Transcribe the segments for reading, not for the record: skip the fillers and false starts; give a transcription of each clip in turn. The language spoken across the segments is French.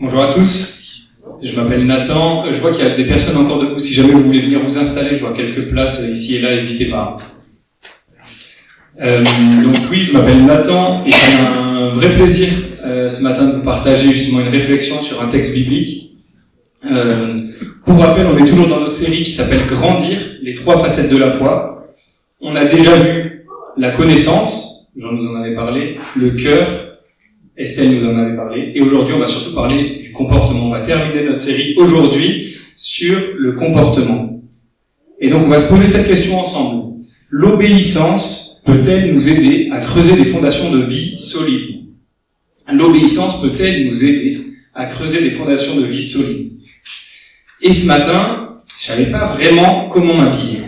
Bonjour à tous, je m'appelle Nathan, je vois qu'il y a des personnes encore debout, si jamais vous voulez venir vous installer, je vois quelques places ici et là, n'hésitez pas. Donc oui, je m'appelle Nathan et j'ai un vrai plaisir ce matin de vous partager justement une réflexion sur un texte biblique. Pour rappel, on est toujours dans notre série qui s'appelle Grandir, les trois facettes de la foi. On a déjà vu la connaissance, Jean nous en avait parlé, le cœur, Estelle nous en avait parlé, et aujourd'hui on va surtout parler du comportement. On va terminer notre série aujourd'hui sur le comportement. Et donc on va se poser cette question ensemble. L'obéissance peut-elle nous aider à creuser des fondations de vie solides? L'obéissance peut-elle nous aider à creuser des fondations de vie solides? Et ce matin, je savais pas vraiment comment m'habiller.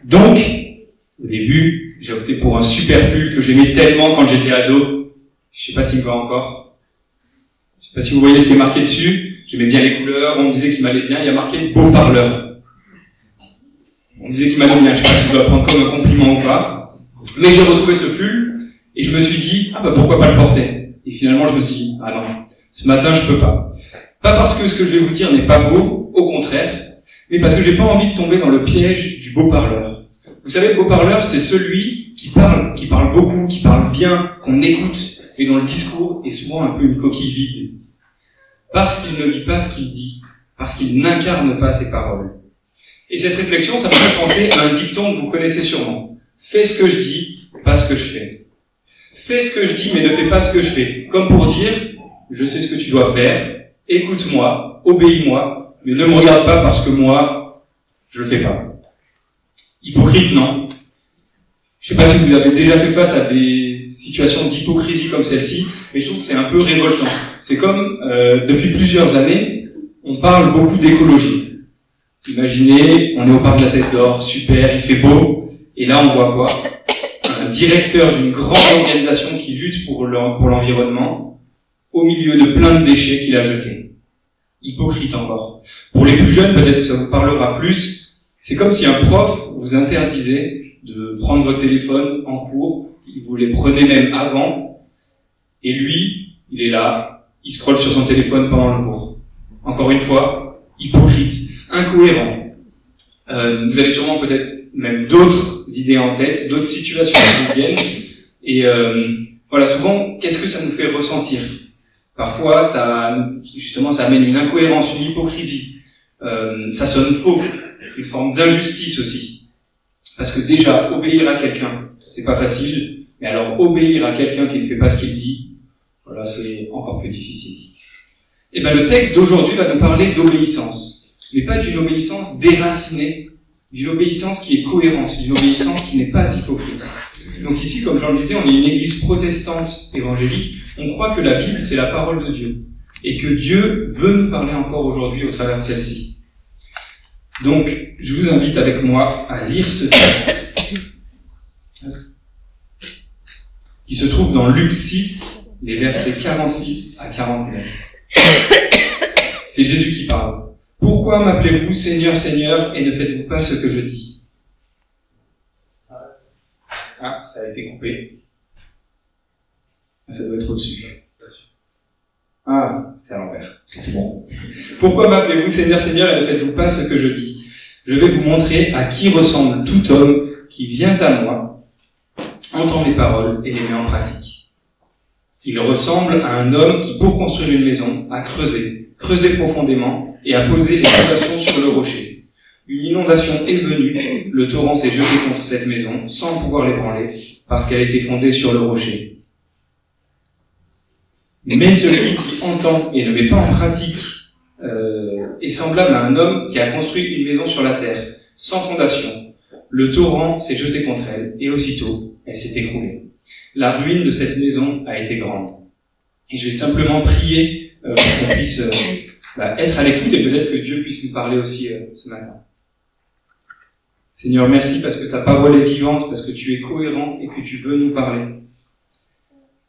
Donc, au début, j'ai opté pour un super pull que j'aimais tellement quand j'étais ado. Je sais pas s'il me va encore. Je sais pas si vous voyez ce qui est marqué dessus. J'aimais bien les couleurs, on me disait qu'il m'allait bien. Il y a marqué beau parleur. On me disait qu'il m'allait bien. Je sais pas si je dois prendre comme un compliment ou pas. Mais j'ai retrouvé ce pull et je me suis dit, ah bah pourquoi pas le porter? Et finalement, je me suis dit, ah non, ce matin, je peux pas. Pas parce que ce que je vais vous dire n'est pas beau, au contraire, mais parce que j'ai pas envie de tomber dans le piège du beau parleur. Vous savez, le beau parleur, c'est celui qui parle beaucoup, qui parle bien, qu'on écoute, mais dont le discours est souvent un peu une coquille vide. Parce qu'il ne vit pas ce qu'il dit, parce qu'il n'incarne pas ses paroles. Et cette réflexion, ça me fait penser à un dicton que vous connaissez sûrement. Fais ce que je dis, pas ce que je fais. Fais ce que je dis, mais ne fais pas ce que je fais. Comme pour dire, je sais ce que tu dois faire, écoute-moi, obéis-moi, mais ne me regarde pas parce que moi, je le fais pas. Hypocrite, non. Je sais pas si vous avez déjà fait face à des situations d'hypocrisie comme celle-ci, mais je trouve que c'est un peu révoltant. C'est comme, depuis plusieurs années, on parle beaucoup d'écologie. Imaginez, on est au parc de la Tête d'Or, super, il fait beau, et là on voit quoi? Un directeur d'une grande organisation qui lutte pour l'environnement, au milieu de plein de déchets qu'il a jetés. Hypocrite encore. Pour les plus jeunes, peut-être que ça vous parlera plus. C'est comme si un prof vous interdisait de prendre votre téléphone en cours, vous les prenez même avant, et lui, il est là, il scrolle sur son téléphone pendant le cours. Encore une fois, hypocrite, incohérent. Vous avez sûrement peut-être même d'autres idées en tête, d'autres situations qui vous viennent, et voilà, souvent, qu'est-ce que ça nous fait ressentir? Parfois, ça amène une incohérence, une hypocrisie. Ça sonne faux, une forme d'injustice aussi. Parce que déjà, obéir à quelqu'un, c'est pas facile, mais alors obéir à quelqu'un qui ne fait pas ce qu'il dit, voilà, c'est encore plus difficile. Et ben, le texte d'aujourd'hui va nous parler d'obéissance. Mais pas d'une obéissance déracinée, d'une obéissance qui est cohérente, d'une obéissance qui n'est pas hypocrite. Donc ici, comme j'en le disais, on est une église protestante évangélique. On croit que la Bible, c'est la parole de Dieu. Et que Dieu veut nous parler encore aujourd'hui au travers de celle-ci. Donc, je vous invite avec moi à lire ce texte qui se trouve dans Luc 6, les versets 46 à 49. C'est Jésus qui parle. Pourquoi m'appelez-vous Seigneur, Seigneur, et ne faites-vous pas ce que je dis? Ah, ça a été coupé. Ça doit être au-dessus. Ah, c'est à l'envers. C'est tout bon. Pourquoi m'appelez-vous Seigneur, Seigneur, et ne faites-vous pas ce que je dis? Je vais vous montrer à qui ressemble tout homme qui vient à moi, entend mes paroles et les met en pratique. Il ressemble à un homme qui, pour construire une maison, a creusé profondément et a posé les fondations sur le rocher. Une inondation est venue, le torrent s'est jeté contre cette maison sans pouvoir l'ébranler parce qu'elle était fondée sur le rocher. Mais celui qui entend et ne met pas en pratique est semblable à un homme qui a construit une maison sur la terre, sans fondation. Le torrent s'est jeté contre elle, et aussitôt, elle s'est écroulée. La ruine de cette maison a été grande. Et je vais simplement prier pour qu'on puisse être à l'écoute, et peut-être que Dieu puisse nous parler aussi ce matin. Seigneur, merci parce que ta parole est vivante, parce que tu es cohérent et que tu veux nous parler.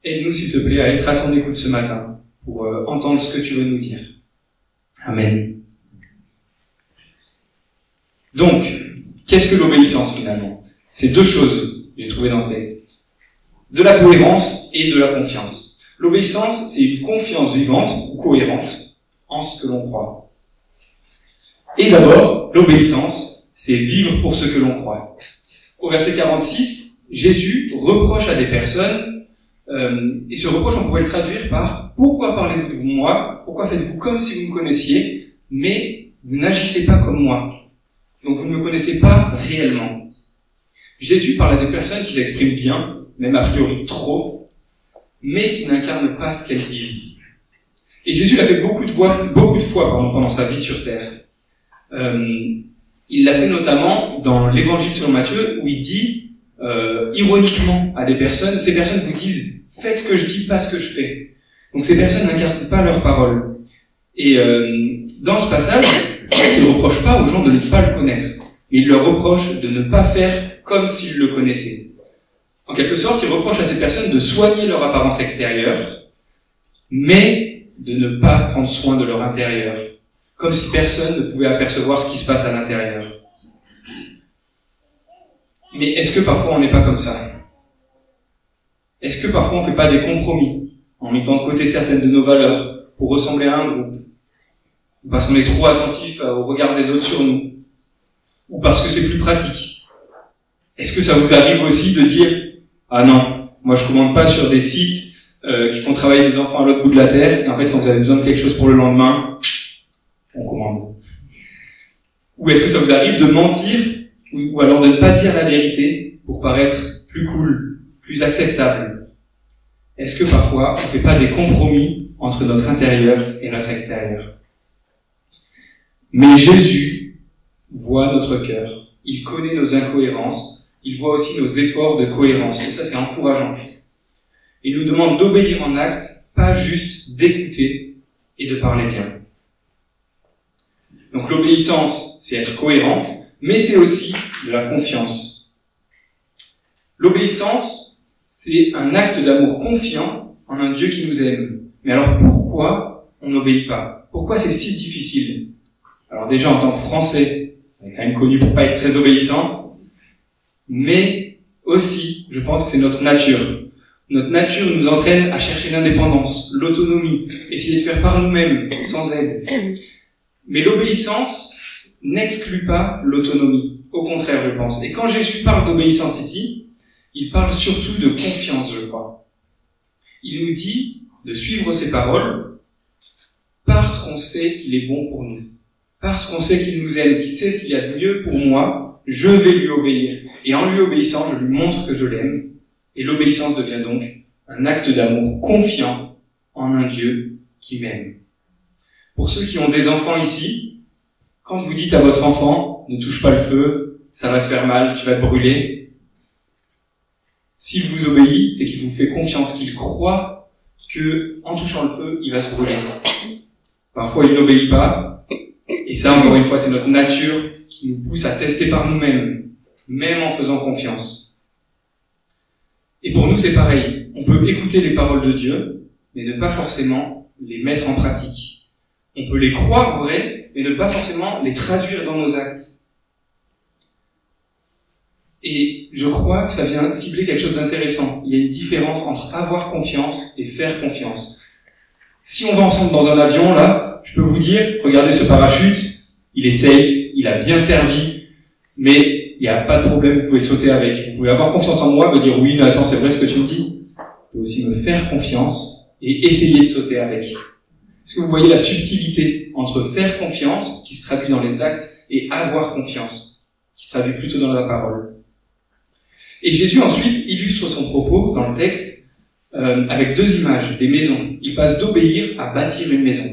Aide-nous, s'il te plaît, à être à ton écoute ce matin, pour entendre ce que tu veux nous dire. Amen. Donc, qu'est-ce que l'obéissance finalement? C'est deux choses, j'ai trouvé dans ce texte. De la cohérence et de la confiance. L'obéissance, c'est une confiance vivante ou cohérente en ce que l'on croit. Et d'abord, l'obéissance, c'est vivre pour ce que l'on croit. Au verset 46, Jésus reproche à des personnes, et ce reproche, on pourrait le traduire par « Pourquoi parlez-vous de moi? Pourquoi faites-vous comme si vous me connaissiez, mais vous n'agissez pas comme moi? Donc vous ne me connaissez pas réellement. » Jésus parle à des personnes qui s'expriment bien, même a priori trop, mais qui n'incarnent pas ce qu'elles disent. Et Jésus l'a fait beaucoup de fois pendant sa vie sur terre. Il l'a fait notamment dans l'évangile selon Matthieu, où il dit ironiquement à des personnes, ces personnes vous disent « Faites ce que je dis, pas ce que je fais ». Donc ces personnes n'incarnent pas leurs paroles. Et dans ce passage, en fait, il ne reproche pas aux gens de ne pas le connaître, mais il leur reproche de ne pas faire comme s'ils le connaissaient. En quelque sorte, il reproche à ces personnes de soigner leur apparence extérieure, mais de ne pas prendre soin de leur intérieur, comme si personne ne pouvait apercevoir ce qui se passe à l'intérieur. Mais est-ce que parfois on n'est pas comme ça? Est-ce que parfois on ne fait pas des compromis en mettant de côté certaines de nos valeurs pour ressembler à un groupe? Ou parce qu'on est trop attentif au regard des autres sur nous? Ou parce que c'est plus pratique? Est-ce que ça vous arrive aussi de dire « Ah non, moi je commande pas sur des sites qui font travailler des enfants à l'autre bout de la terre, et en fait quand vous avez besoin de quelque chose pour le lendemain, on commande. » Ou est-ce que ça vous arrive de mentir, ou alors de ne pas dire la vérité pour paraître plus cool, plus acceptable? Est-ce que parfois on ne fait pas des compromis entre notre intérieur et notre extérieur? Mais Jésus voit notre cœur, il connaît nos incohérences, il voit aussi nos efforts de cohérence, et ça c'est encourageant. Il nous demande d'obéir en acte, pas juste d'écouter et de parler bien. Donc l'obéissance, c'est être cohérent, mais c'est aussi de la confiance. L'obéissance, c'est un acte d'amour confiant en un Dieu qui nous aime. Mais alors pourquoi on n'obéit pas? Pourquoi c'est si difficile? Alors déjà en tant que Français, on est quand même connu pour pas être très obéissant, mais aussi, je pense que c'est notre nature. Notre nature nous entraîne à chercher l'indépendance, l'autonomie, essayer de faire par nous-mêmes, sans aide. Mais l'obéissance n'exclut pas l'autonomie. Au contraire, je pense. Et quand Jésus parle d'obéissance ici, il parle surtout de confiance, je crois. Il nous dit de suivre ses paroles parce qu'on sait qu'il est bon pour nous. Parce qu'on sait qu'il nous aime, qu'il sait ce qu'il y a de mieux pour moi, je vais lui obéir. Et en lui obéissant, je lui montre que je l'aime. Et l'obéissance devient donc un acte d'amour confiant en un Dieu qui m'aime. Pour ceux qui ont des enfants ici, quand vous dites à votre enfant, ne touche pas le feu, ça va te faire mal, tu vas te brûler, s'il vous obéit, c'est qu'il vous fait confiance, qu'il croit que, en touchant le feu, il va se brûler. Parfois, il n'obéit pas, et ça, encore une fois, c'est notre nature qui nous pousse à tester par nous-mêmes, même en faisant confiance. Et pour nous, c'est pareil. On peut écouter les paroles de Dieu, mais ne pas forcément les mettre en pratique. On peut les croire vraies, mais ne pas forcément les traduire dans nos actes. Et je crois que ça vient cibler quelque chose d'intéressant. Il y a une différence entre avoir confiance et faire confiance. Si on va ensemble dans un avion, là, je peux vous dire, regardez ce parachute, il est safe, il a bien servi, mais il n'y a pas de problème, vous pouvez sauter avec. Vous pouvez avoir confiance en moi, me dire oui, mais attends, c'est vrai ce que tu me dis. Vous pouvez aussi me faire confiance et essayer de sauter avec. Est-ce que vous voyez la subtilité entre faire confiance, qui se traduit dans les actes, et avoir confiance, qui se traduit plutôt dans la parole? Et Jésus ensuite illustre son propos dans le texte avec deux images, des maisons. Il passe d'obéir à bâtir une maison.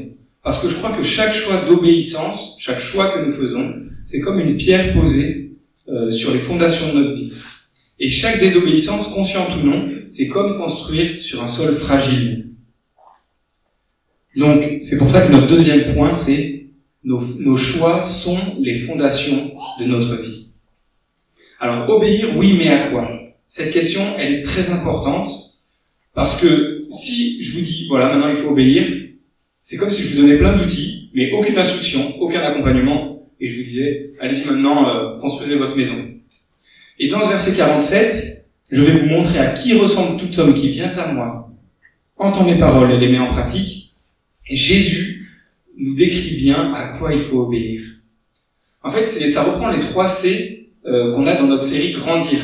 Parce que je crois que chaque choix d'obéissance, chaque choix que nous faisons, c'est comme une pierre posée sur les fondations de notre vie. Et chaque désobéissance, consciente ou non, c'est comme construire sur un sol fragile. Donc, c'est pour ça que notre deuxième point, c'est nos choix sont les fondations de notre vie. Alors, obéir, oui, mais à quoi? Cette question, elle est très importante, parce que si je vous dis, voilà, maintenant il faut obéir, c'est comme si je vous donnais plein d'outils, mais aucune instruction, aucun accompagnement, et je vous disais, allez-y maintenant, construisez votre maison. Et dans ce verset 47, je vais vous montrer à qui ressemble tout homme qui vient à moi, entend mes paroles et les met en pratique. Et Jésus nous décrit bien à quoi il faut obéir. En fait, ça reprend les 3 C qu'on a dans notre série Grandir.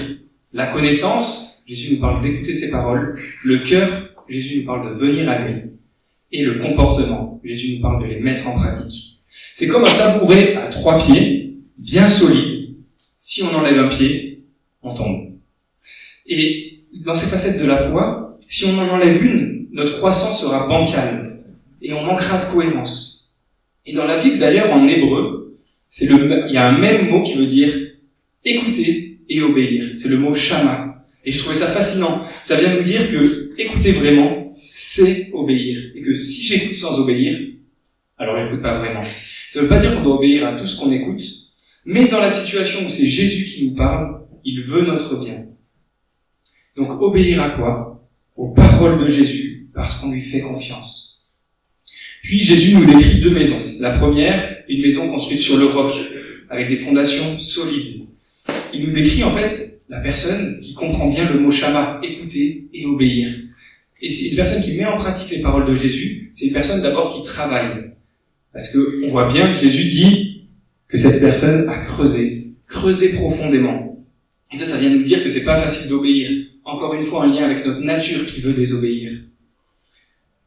La connaissance, Jésus nous parle d'écouter ses paroles. Le cœur, Jésus nous parle de venir à lui. Et le comportement, Jésus nous parle de les mettre en pratique. C'est comme un tabouret à 3 pieds, bien solide. Si on enlève un pied, on tombe. Et dans ces facettes de la foi, si on en enlève une, notre croissance sera bancale. Et on manquera de cohérence. Et dans la Bible, d'ailleurs, en hébreu, il y a un même mot qui veut dire écouter et obéir. C'est le mot shama. Et je trouvais ça fascinant. Ça vient nous dire que écouter vraiment, c'est obéir. Et que si j'écoute sans obéir, alors j'écoute pas vraiment. Ça veut pas dire qu'on doit obéir à tout ce qu'on écoute, mais dans la situation où c'est Jésus qui nous parle, il veut notre bien. Donc obéir à quoi? Aux paroles de Jésus, parce qu'on lui fait confiance. Puis Jésus nous décrit 2 maisons. La première, une maison construite sur le roc, avec des fondations solides. Il nous décrit en fait la personne qui comprend bien le mot shama, écouter et obéir. Et c'est une personne qui met en pratique les paroles de Jésus, c'est une personne d'abord qui travaille. Parce que on voit bien que Jésus dit que cette personne a creusé profondément. Et ça vient nous dire que c'est pas facile d'obéir. Encore une fois, un lien avec notre nature qui veut désobéir.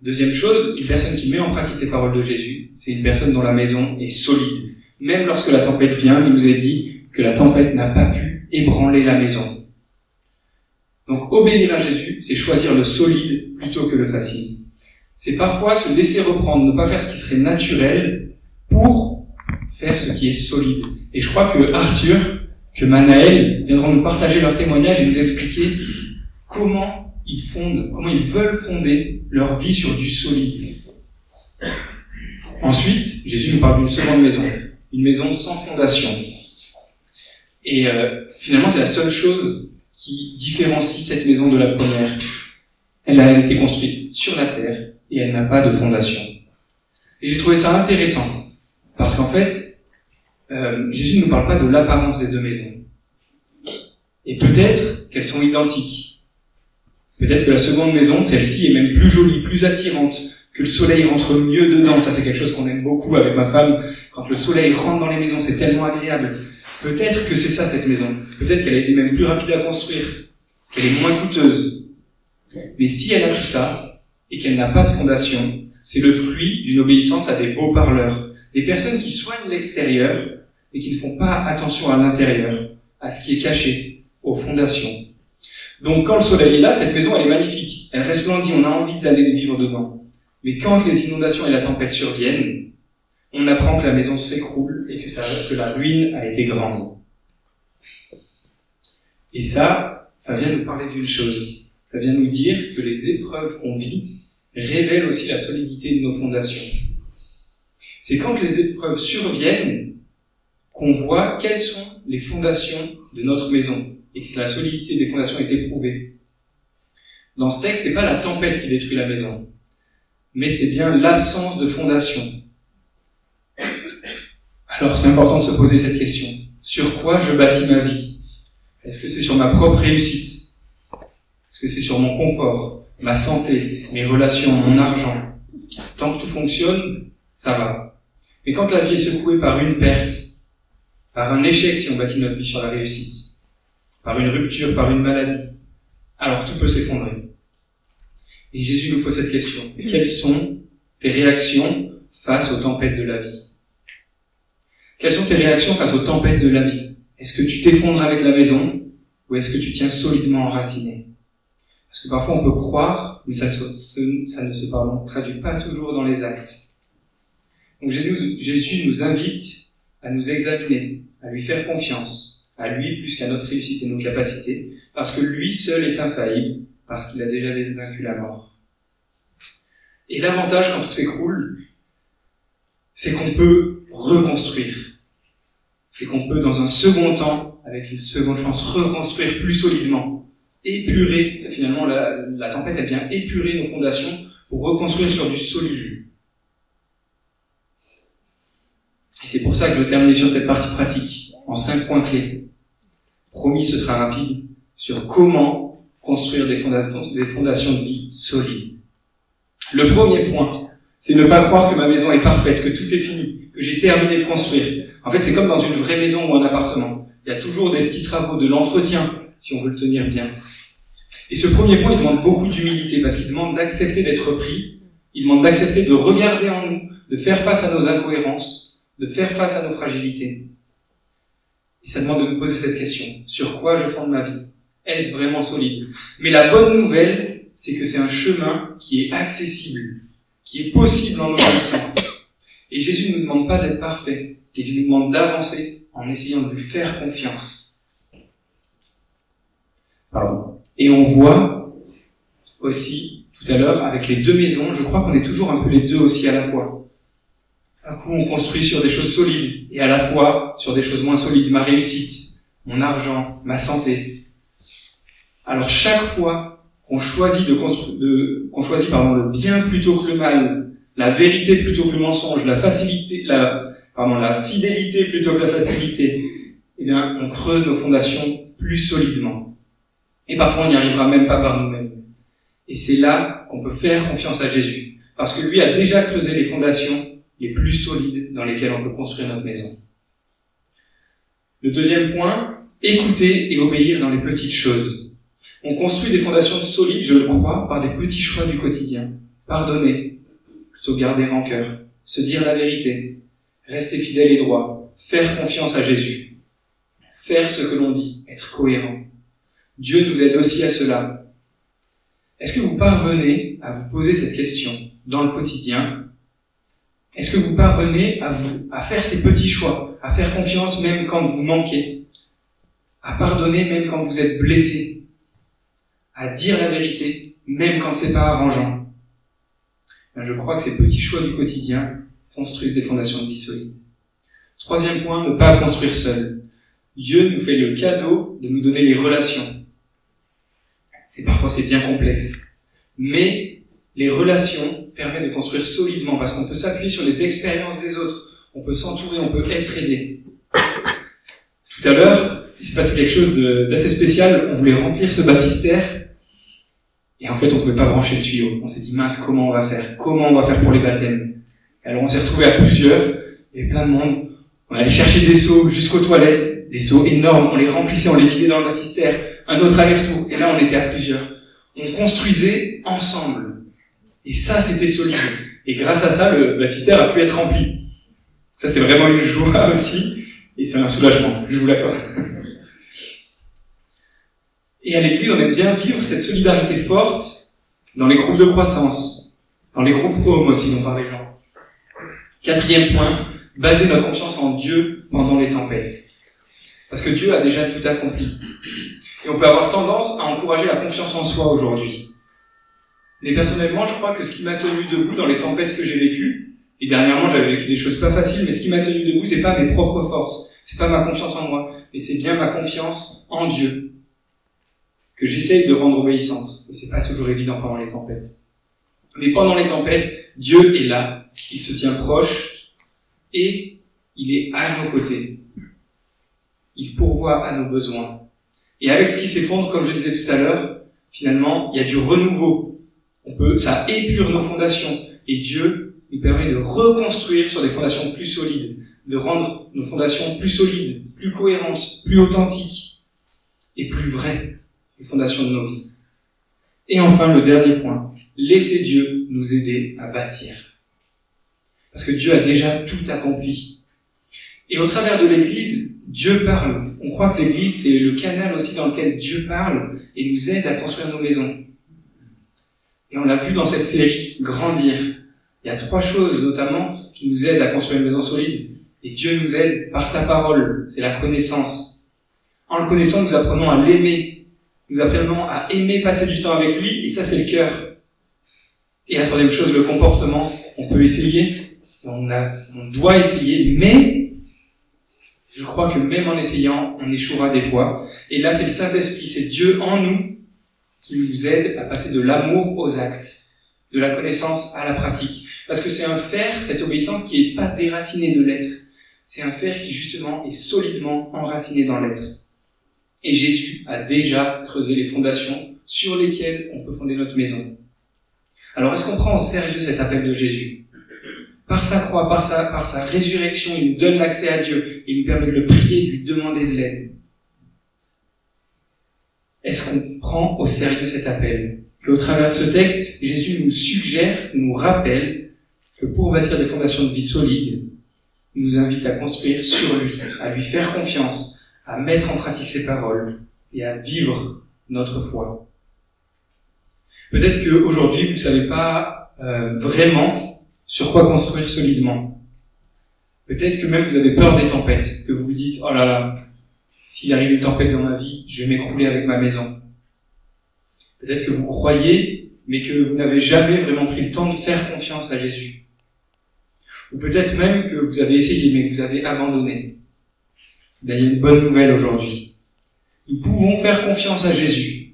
Deuxième chose, une personne qui met en pratique les paroles de Jésus, c'est une personne dont la maison est solide. Même lorsque la tempête vient, il nous est dit que la tempête n'a pas pu ébranler la maison. Donc, obéir à Jésus, c'est choisir le solide plutôt que le facile. C'est parfois se laisser reprendre, ne pas faire ce qui serait naturel pour faire ce qui est solide. Et je crois que Arthur, que Manaël viendront nous partager leur témoignage et nous expliquer comment ils veulent fonder leur vie sur du solide. Ensuite, Jésus nous parle d'une seconde maison, une maison sans fondation. Et finalement, c'est la seule chose qui différencie cette maison de la première. Elle a été construite sur la terre et elle n'a pas de fondation. Et j'ai trouvé ça intéressant, parce qu'en fait, Jésus ne nous parle pas de l'apparence des 2 maisons. Et peut-être qu'elles sont identiques. Peut-être que la seconde maison, celle-ci, est même plus jolie, plus attirante, que le soleil rentre mieux dedans. Ça, c'est quelque chose qu'on aime beaucoup avec ma femme. Quand le soleil rentre dans les maisons, c'est tellement agréable. Peut-être que c'est ça, cette maison. Peut-être qu'elle a été même plus rapide à construire, qu'elle est moins coûteuse. Mais si elle a tout ça, et qu'elle n'a pas de fondation, c'est le fruit d'une obéissance à des beaux parleurs. Des personnes qui soignent l'extérieur, et qui ne font pas attention à l'intérieur, à ce qui est caché, aux fondations. Donc quand le soleil est là, cette maison elle est magnifique, elle resplendit, on a envie d'aller vivre dedans. Mais quand les inondations et la tempête surviennent, on apprend que la maison s'écroule et que la ruine a été grande. Et ça vient nous parler d'une chose. Ça vient nous dire que les épreuves qu'on vit révèlent aussi la solidité de nos fondations. C'est quand les épreuves surviennent qu'on voit quelles sont les fondations de notre maison et que la solidité des fondations est éprouvée. Dans ce texte, c'est pas la tempête qui détruit la maison, mais c'est bien l'absence de fondation. Alors c'est important de se poser cette question. Sur quoi je bâtis ma vie? Est-ce que c'est sur ma propre réussite? Est-ce que c'est sur mon confort, ma santé, mes relations, mon argent? Tant que tout fonctionne, ça va. Mais quand la vie est secouée par une perte, par un échec si on bâtit notre vie sur la réussite, par une rupture, par une maladie, alors tout peut s'effondrer. Et Jésus nous pose cette question. Quelles sont tes réactions face aux tempêtes de la vie? Quelles sont tes réactions face aux tempêtes de la vie? Est-ce que tu t'effondres avec la maison ou est-ce que tu tiens solidement enraciné? Parce que parfois on peut croire, mais ça ne se traduit pas toujours dans les actes. Donc Jésus nous invite à nous examiner, à lui faire confiance, à lui plus qu'à notre réussite et nos capacités, parce que lui seul est infaillible, parce qu'il a déjà vaincu la mort. Et l'avantage quand tout s'écroule, c'est qu'on peut reconstruire. C'est qu'on peut, dans un second temps, avec une seconde chance, reconstruire plus solidement, épurer. C'est finalement la tempête, elle vient épurer nos fondations pour reconstruire sur du solide. Et c'est pour ça que je vais terminer sur cette partie pratique, en 5 points clés. Promis, ce sera rapide, sur comment construire des fondations de vie solides. Le premier point, c'est ne pas croire que ma maison est parfaite, que tout est fini, que j'ai terminé de construire. En fait, c'est comme dans une vraie maison ou un appartement. Il y a toujours des petits travaux, de l'entretien, si on veut le tenir bien. Et ce premier point, il demande beaucoup d'humilité, parce qu'il demande d'accepter d'être pris, il demande d'accepter de regarder en nous, de faire face à nos incohérences, de faire face à nos fragilités. Et ça demande de nous poser cette question. Sur quoi je fonde ma vie? Est-ce vraiment solide? Mais la bonne nouvelle, c'est que c'est un chemin qui est accessible, qui est possible en obéissant. Et Jésus ne nous demande pas d'être parfait. Jésus nous demande d'avancer en essayant de lui faire confiance. Pardon. Et on voit aussi, tout à l'heure, avec les deux maisons, je crois qu'on est toujours un peu les deux aussi à la fois. Un coup, on construit sur des choses solides, et à la fois sur des choses moins solides, ma réussite, mon argent, ma santé. Alors chaque fois qu'on choisit le bien plutôt que le mal, la vérité plutôt que le mensonge, la fidélité plutôt que la facilité, eh bien, on creuse nos fondations plus solidement. Et parfois, on n'y arrivera même pas par nous-mêmes. Et c'est là qu'on peut faire confiance à Jésus, parce que lui a déjà creusé les fondations les plus solides dans lesquelles on peut construire notre maison. Le deuxième point, écouter et obéir dans les petites choses. On construit des fondations solides, je le crois, par des petits choix du quotidien. Pardonner, plutôt que garder rancœur, se dire la vérité, rester fidèle et droit, faire confiance à Jésus, faire ce que l'on dit, être cohérent. Dieu nous aide aussi à cela. Est-ce que vous parvenez à vous poser cette question dans le quotidien? Est-ce que vous parvenez à faire ces petits choix, à faire confiance même quand vous manquez, à pardonner même quand vous êtes blessé, à dire la vérité même quand c'est pas arrangeant? Je crois que ces petits choix du quotidien construisent des fondations de vie solides. Troisième point, ne pas construire seul. Dieu nous fait le cadeau de nous donner les relations. Parfois c'est bien complexe. Mais les relations permettent de construire solidement parce qu'on peut s'appuyer sur les expériences des autres. On peut s'entourer, on peut être aidé. Tout à l'heure, il s'est passé quelque chose d'assez spécial. On voulait remplir ce baptistère. Et en fait, on ne pouvait pas brancher le tuyau. On s'est dit, mince, comment on va faire? Comment on va faire pour les baptêmes? Alors on s'est retrouvés à plusieurs. Il y avait plein de monde. On allait chercher des seaux jusqu'aux toilettes. Des seaux énormes. On les remplissait, on les vidait dans le baptistère. Un autre aller-retour. Et là, on était à plusieurs. On construisait ensemble. Et ça, c'était solide. Et grâce à ça, le baptistère a pu être rempli. Ça, c'est vraiment une joie aussi. Et c'est un soulagement. Je vous l'accorde. Et à l'église, on aime bien vivre cette solidarité forte dans les groupes de croissance, dans les groupes home aussi dont parlait Jean. Quatrième point, baser notre confiance en Dieu pendant les tempêtes. Parce que Dieu a déjà tout accompli. Et on peut avoir tendance à encourager la confiance en soi aujourd'hui. Mais personnellement, je crois que ce qui m'a tenu debout dans les tempêtes que j'ai vécues, et dernièrement j'avais vécu des choses pas faciles, mais ce qui m'a tenu debout, c'est pas mes propres forces, c'est pas ma confiance en moi, mais c'est bien ma confiance en Dieu, que j'essaye de rendre obéissante. Et c'est pas toujours évident pendant les tempêtes. Mais pendant les tempêtes, Dieu est là, il se tient proche, et il est à nos côtés. Il pourvoit à nos besoins. Et avec ce qui s'effondre, comme je disais tout à l'heure, finalement, il y a du renouveau. Ça épure nos fondations. Et Dieu nous permet de reconstruire sur des fondations plus solides, de rendre nos fondations plus solides, plus cohérentes, plus authentiques et plus vraies, les fondations de nos vies. Et enfin, le dernier point, laissez Dieu nous aider à bâtir. Parce que Dieu a déjà tout accompli. Et au travers de l'Église, Dieu parle. On croit que l'Église, c'est le canal aussi dans lequel Dieu parle et nous aide à construire nos maisons. Et on l'a vu dans cette série, grandir. Il y a 3 choses notamment qui nous aident à construire une maison solide. Et Dieu nous aide par sa parole. C'est la connaissance. En le connaissant, nous apprenons à l'aimer. Nous apprenons à aimer passer du temps avec lui. Et ça, c'est le cœur. Et la 3e chose, le comportement. On peut essayer. On doit essayer. Mais je crois que même en essayant, on échouera des fois. Et là, c'est le Saint-Esprit. C'est Dieu en nous qui nous aide à passer de l'amour aux actes, de la connaissance à la pratique. Parce que c'est un faire, cette obéissance, qui n'est pas déracinée de l'être. C'est un faire qui, justement, est solidement enraciné dans l'être. Et Jésus a déjà creusé les fondations sur lesquelles on peut fonder notre maison. Alors est-ce qu'on prend au sérieux cet appel de Jésus? Par sa croix, par sa résurrection, il nous donne l'accès à Dieu, il nous permet de le prier, de lui demander de l'aide. Est-ce qu'on prend au sérieux cet appel? Et au travers de ce texte, Jésus nous suggère, nous rappelle que pour bâtir des fondations de vie solides, il nous invite à construire sur lui, à lui faire confiance, à mettre en pratique ses paroles et à vivre notre foi. Peut-être qu'aujourd'hui, vous ne savez pas vraiment sur quoi construire solidement. Peut-être que même vous avez peur des tempêtes, que vous vous dites « Oh là là, s'il arrive une tempête dans ma vie, je vais m'écrouler avec ma maison. » Peut-être que vous croyez, mais que vous n'avez jamais vraiment pris le temps de faire confiance à Jésus. Ou peut-être même que vous avez essayé, mais que vous avez abandonné. Ben, il y a une bonne nouvelle aujourd'hui. Nous pouvons faire confiance à Jésus,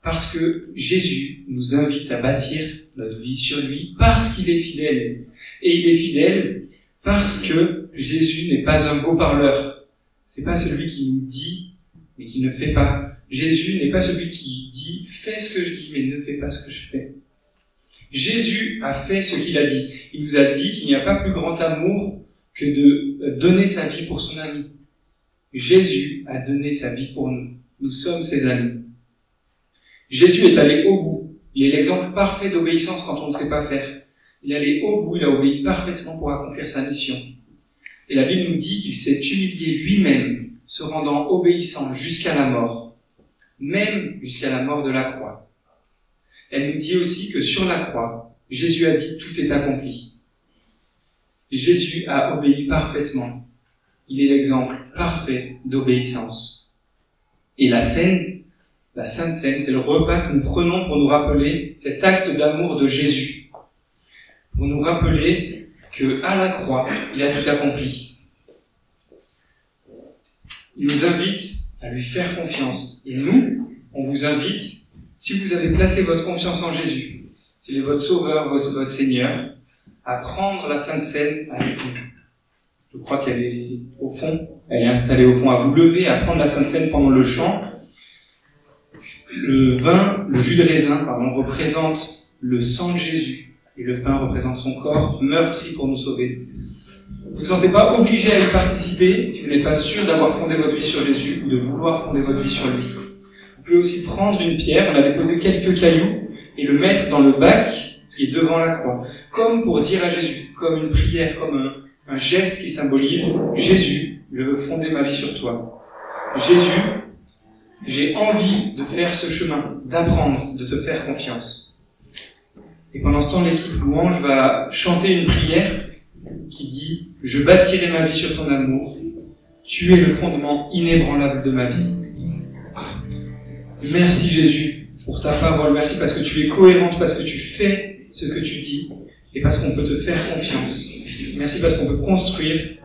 parce que Jésus nous invite à bâtir notre vie sur lui, parce qu'il est fidèle. Et il est fidèle parce que Jésus n'est pas un beau parleur. C'est pas celui qui nous dit, mais qui ne fait pas. Jésus n'est pas celui qui dit « fais ce que je dis, mais ne fais pas ce que je fais ». Jésus a fait ce qu'il a dit. Il nous a dit qu'il n'y a pas plus grand amour que de donner sa vie pour son ami. Jésus a donné sa vie pour nous. Nous sommes ses amis. Jésus est allé au bout. Il est l'exemple parfait d'obéissance quand on ne sait pas faire. Il est allé au bout, il a obéi parfaitement pour accomplir sa mission. Et la Bible nous dit qu'il s'est humilié lui-même, se rendant obéissant jusqu'à la mort, même jusqu'à la mort de la croix. Elle nous dit aussi que sur la croix, Jésus a dit « tout est accompli ». Jésus a obéi parfaitement. Il est l'exemple parfait d'obéissance. Et la scène, la Sainte Seine, c'est le repas que nous prenons pour nous rappeler cet acte d'amour de Jésus. Pour nous rappeler que à la croix, il a tout accompli. Il nous invite à lui faire confiance. Et nous, on vous invite, si vous avez placé votre confiance en Jésus, s'il est votre Sauveur, votre Seigneur, à prendre la Sainte Seine avec nous. Je crois qu'elle est au fond, elle est installée au fond, à vous lever, à prendre la Sainte Seine pendant le chant. Le vin, le jus de raisin, représente le sang de Jésus, et le pain représente son corps meurtri pour nous sauver. Vous ne vous sentez pas obligé à y participer si vous n'êtes pas sûr d'avoir fondé votre vie sur Jésus ou de vouloir fonder votre vie sur lui. Vous pouvez aussi prendre une pierre, on a déposé quelques cailloux, et le mettre dans le bac qui est devant la croix, comme pour dire à Jésus, comme une prière, comme un geste qui symbolise « Jésus, je veux fonder ma vie sur toi. Jésus, j'ai envie de faire ce chemin, d'apprendre, de te faire confiance. » Et pendant ce temps, l'équipe louange va chanter une prière qui dit « Je bâtirai ma vie sur ton amour, tu es le fondement inébranlable de ma vie. » Merci Jésus pour ta parole, merci parce que tu es cohérente, parce que tu fais ce que tu dis et parce qu'on peut te faire confiance. Merci parce qu'on peut construire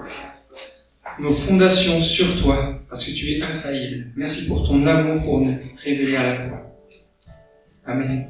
nos fondations sur toi, parce que tu es infaillible. Merci pour ton amour pour nous révéler à la croix. Amen.